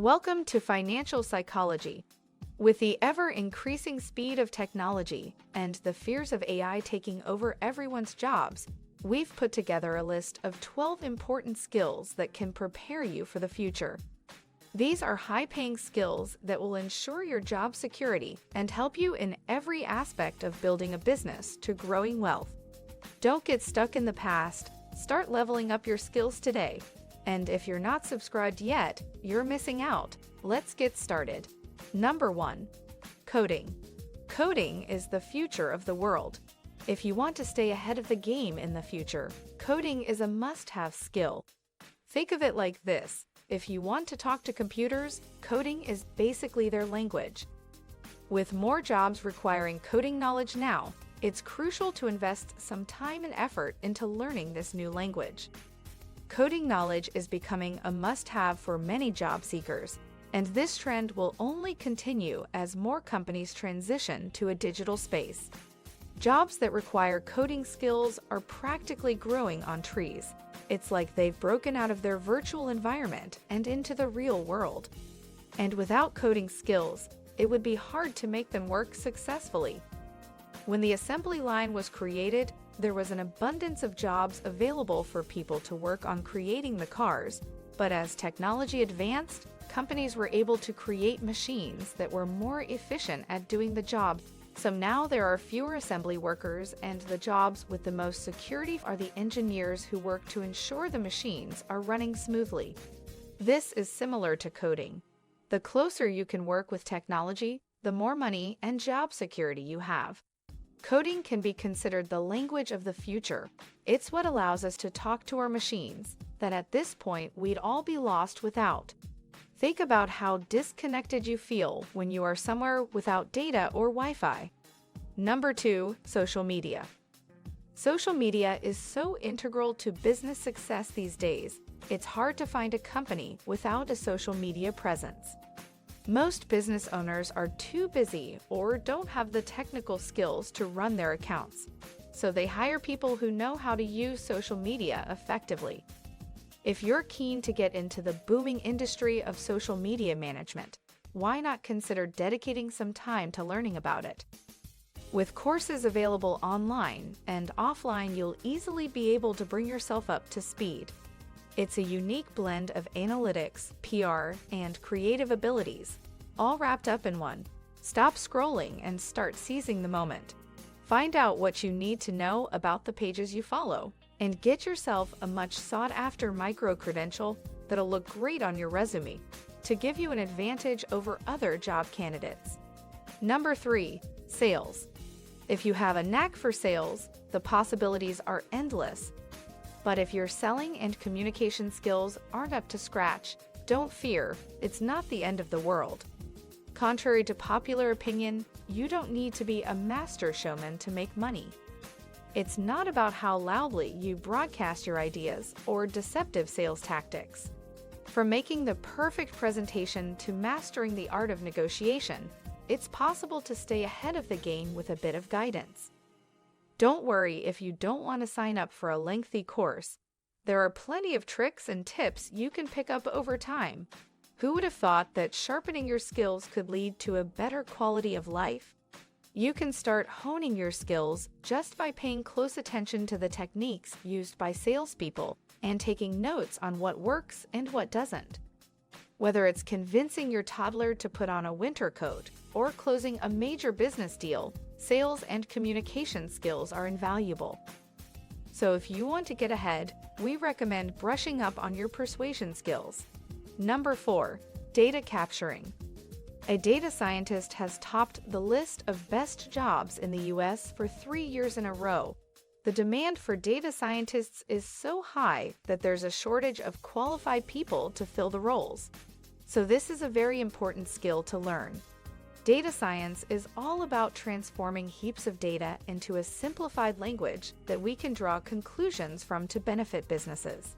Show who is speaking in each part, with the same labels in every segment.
Speaker 1: Welcome to Financial Psychology. With the ever-increasing speed of technology and the fears of AI taking over everyone's jobs, we've put together a list of 12 important skills that can prepare you for the future. These are high-paying skills that will ensure your job security and help you in every aspect of building a business to growing wealth. Don't get stuck in the past. Start leveling up your skills today. And if you're not subscribed yet, you're missing out. Let's get started. Number 1. Coding. Coding is the future of the world. If you want to stay ahead of the game in the future, coding is a must-have skill. Think of it like this. If you want to talk to computers, coding is basically their language. With more jobs requiring coding knowledge now, it's crucial to invest some time and effort into learning this new language. Coding knowledge is becoming a must-have for many job seekers, and this trend will only continue as more companies transition to a digital space. Jobs that require coding skills are practically growing on trees. It's like they've broken out of their virtual environment and into the real world. And without coding skills, it would be hard to make them work successfully. When the assembly line was created, there was an abundance of jobs available for people to work on creating the cars, but as technology advanced, companies were able to create machines that were more efficient at doing the job. So now there are fewer assembly workers, and the jobs with the most security are the engineers who work to ensure the machines are running smoothly. This is similar to coding. The closer you can work with technology, the more money and job security you have. Coding can be considered the language of the future. It's what allows us to talk to our machines that at this point we'd all be lost without. Think about how disconnected you feel when you are somewhere without data or Wi-Fi. Number 2, social media. Social media is so integral to business success these days, it's hard to find a company without a social media presence. Most business owners are too busy or don't have the technical skills to run their accounts, so they hire people who know how to use social media effectively. If you're keen to get into the booming industry of social media management, why not consider dedicating some time to learning about it? With courses available online and offline, you'll easily be able to bring yourself up to speed. It's a unique blend of analytics, PR, and creative abilities, all wrapped up in one. Stop scrolling and start seizing the moment. Find out what you need to know about the pages you follow, and get yourself a much sought-after micro-credential that'll look great on your resume to give you an advantage over other job candidates. Number 3, sales. If you have a knack for sales, the possibilities are endless. But if your selling and communication skills aren't up to scratch, don't fear, it's not the end of the world. Contrary to popular opinion, you don't need to be a master showman to make money. It's not about how loudly you broadcast your ideas or deceptive sales tactics. From making the perfect presentation to mastering the art of negotiation, it's possible to stay ahead of the game with a bit of guidance. Don't worry if you don't want to sign up for a lengthy course. There are plenty of tricks and tips you can pick up over time. Who would have thought that sharpening your skills could lead to a better quality of life? You can start honing your skills just by paying close attention to the techniques used by salespeople and taking notes on what works and what doesn't. Whether it's convincing your toddler to put on a winter coat or closing a major business deal, sales and communication skills are invaluable. So if you want to get ahead, we recommend brushing up on your persuasion skills. Number 4, data capturing. A data scientist has topped the list of best jobs in the US for 3 years in a row. The demand for data scientists is so high that there's a shortage of qualified people to fill the roles. So this is a very important skill to learn. Data science is all about transforming heaps of data into a simplified language that we can draw conclusions from to benefit businesses.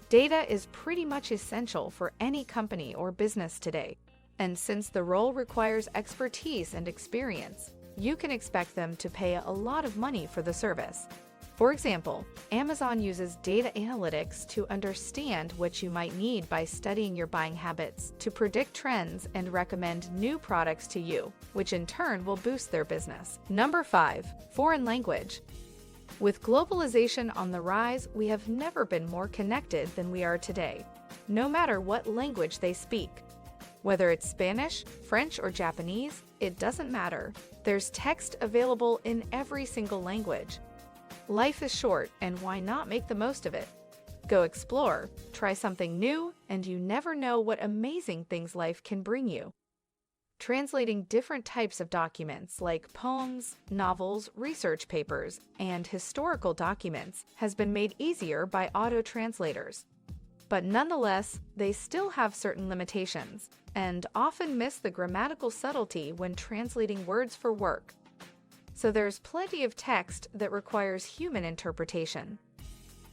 Speaker 1: Data is pretty much essential for any company or business today, and since the role requires expertise and experience, you can expect them to pay a lot of money for the service. For example, Amazon uses data analytics to understand what you might need by studying your buying habits to predict trends and recommend new products to you, which in turn will boost their business. Number 5. Foreign language. With globalization on the rise, we have never been more connected than we are today, no matter what language they speak. Whether it's Spanish, French, or Japanese, it doesn't matter. There's text available in every single language. Life is short, and why not make the most of it? Go explore, try something new, and you never know what amazing things life can bring you. Translating different types of documents like poems, novels, research papers, and historical documents has been made easier by auto-translators. But nonetheless, they still have certain limitations and often miss the grammatical subtlety when translating words for work. So there's plenty of text that requires human interpretation.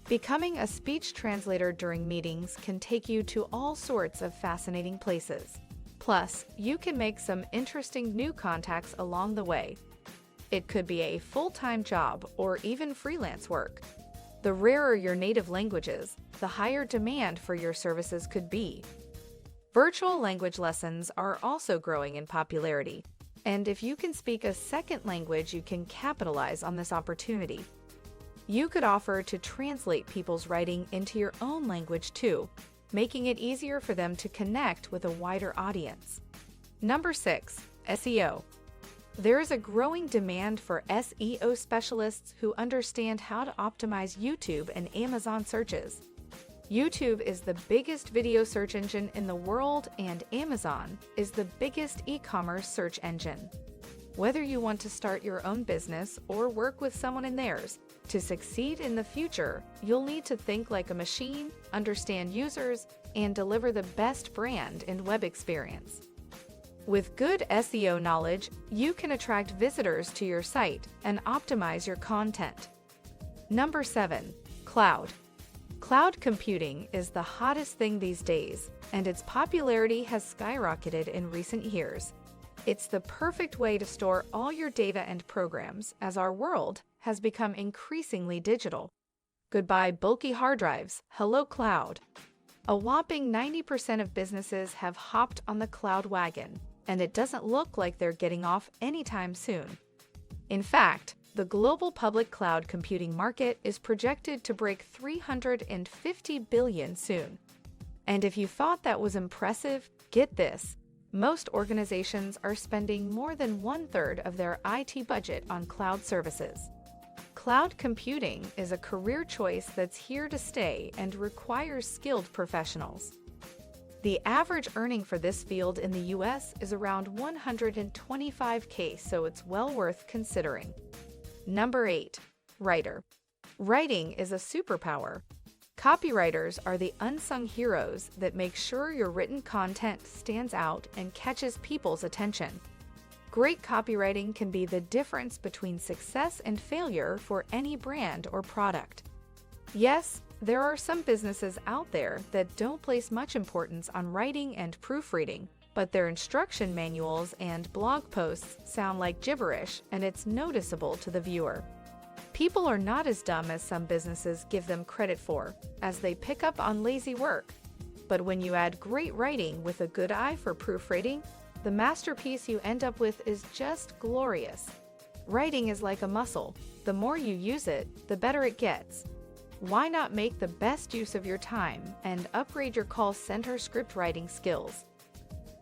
Speaker 1: Becoming a speech translator during meetings can take you to all sorts of fascinating places. Plus, you can make some interesting new contacts along the way. It could be a full-time job or even freelance work. The rarer your native languages, the higher demand for your services could be. Virtual language lessons are also growing in popularity, and if you can speak a second language, you can capitalize on this opportunity. You could offer to translate people's writing into your own language too, making it easier for them to connect with a wider audience. Number 6. SEO. There is a growing demand for SEO specialists who understand how to optimize YouTube and Amazon searches. YouTube is the biggest video search engine in the world, and Amazon is the biggest e-commerce search engine. Whether you want to start your own business or work with someone in theirs, to succeed in the future, you'll need to think like a machine, understand users, and deliver the best brand and web experience. With good SEO knowledge, you can attract visitors to your site and optimize your content. Number 7. Cloud. Cloud computing is the hottest thing these days, and its popularity has skyrocketed in recent years. It's the perfect way to store all your data and programs, as our world has become increasingly digital. Goodbye bulky hard drives, hello cloud. A whopping 90% of businesses have hopped on the cloud wagon, and it doesn't look like they're getting off anytime soon. In fact, the global public cloud computing market is projected to break $350 billion soon. And if you thought that was impressive, get this. Most organizations are spending more than 1/3 of their IT budget on cloud services. Cloud computing is a career choice that's here to stay and requires skilled professionals. The average earning for this field in the US is around $125K, so it's well worth considering. Number 8. Writer. Writing is a superpower. Copywriters are the unsung heroes that make sure your written content stands out and catches people's attention. Great copywriting can be the difference between success and failure for any brand or product. Yes, there are some businesses out there that don't place much importance on writing and proofreading, but their instruction manuals and blog posts sound like gibberish, and it's noticeable to the viewer. People are not as dumb as some businesses give them credit for, as they pick up on lazy work. But when you add great writing with a good eye for proofreading, the masterpiece you end up with is just glorious. Writing is like a muscle. The more you use it, the better it gets. Why not make the best use of your time and upgrade your call center script writing skills?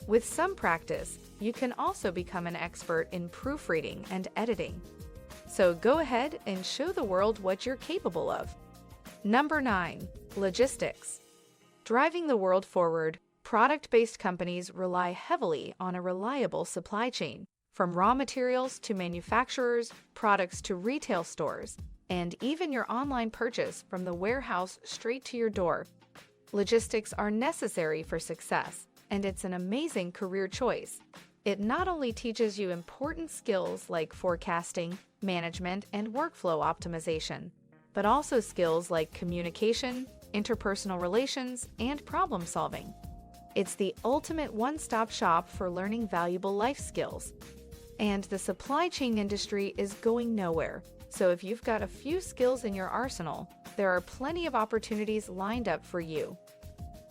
Speaker 1: With some practice, you can also become an expert in proofreading and editing. So go ahead and show the world what you're capable of. Number 9. Logistics. Driving the world forward, product-based companies rely heavily on a reliable supply chain, from raw materials to manufacturers, products to retail stores, and even your online purchase from the warehouse straight to your door. Logistics are necessary for success, and it's an amazing career choice. It not only teaches you important skills like forecasting, management, and workflow optimization, but also skills like communication, interpersonal relations, and problem solving. It's the ultimate one-stop shop for learning valuable life skills. And the supply chain industry is going nowhere. So if you've got a few skills in your arsenal, there are plenty of opportunities lined up for you.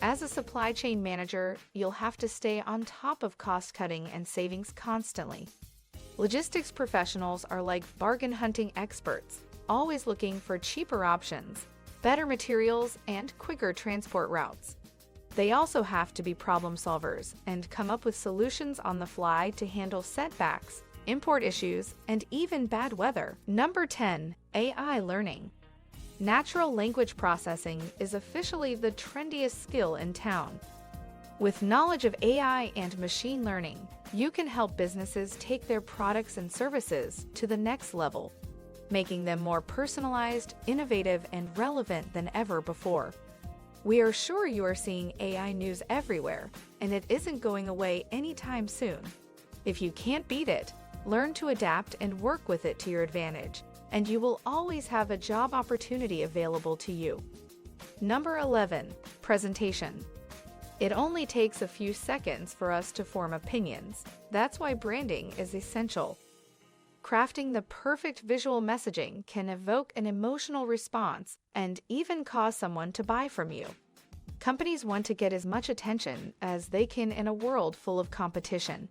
Speaker 1: As a supply chain manager, you'll have to stay on top of cost cutting and savings constantly. Logistics professionals are like bargain hunting experts, always looking for cheaper options, better materials, and quicker transport routes. They also have to be problem solvers and come up with solutions on the fly to handle setbacks, import issues, and even bad weather. Number 10. AI learning. Natural language processing is officially the trendiest skill in town. With knowledge of AI and machine learning, you can help businesses take their products and services to the next level, making them more personalized, innovative, and relevant than ever before. We are sure you are seeing AI news everywhere, and it isn't going away anytime soon. If you can't beat it, learn to adapt and work with it to your advantage, and you will always have a job opportunity available to you. Number 11. Presentation. It only takes a few seconds for us to form opinions. That's why branding is essential. Crafting the perfect visual messaging can evoke an emotional response and even cause someone to buy from you. Companies want to get as much attention as they can in a world full of competition.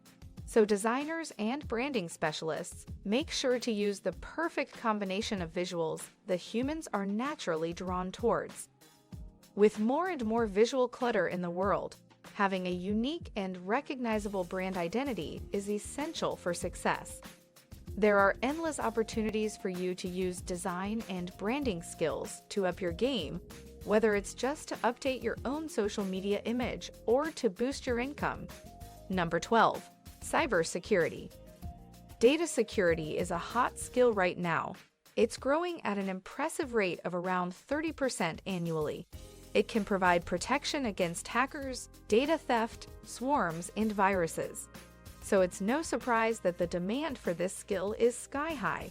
Speaker 1: So designers and branding specialists make sure to use the perfect combination of visuals that humans are naturally drawn towards. With more and more visual clutter in the world, having a unique and recognizable brand identity is essential for success. There are endless opportunities for you to use design and branding skills to up your game, whether it's just to update your own social media image or to boost your income. Number 12. Cybersecurity. Data security is a hot skill right now. It's growing at an impressive rate of around 30% annually. It can provide protection against hackers, data theft, swarms, and viruses. So it's no surprise that the demand for this skill is sky high.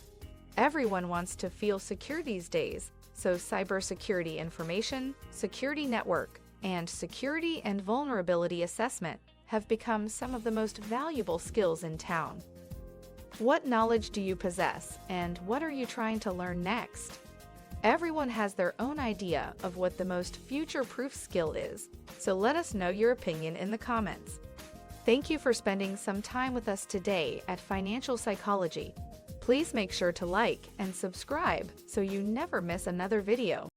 Speaker 1: Everyone wants to feel secure these days, so cybersecurity information, security network, and security and vulnerability assessment have become some of the most valuable skills in town. What knowledge do you possess, and what are you trying to learn next? Everyone has their own idea of what the most future-proof skill is, so let us know your opinion in the comments. Thank you for spending some time with us today at Financial Psychology. Please make sure to like and subscribe so you never miss another video.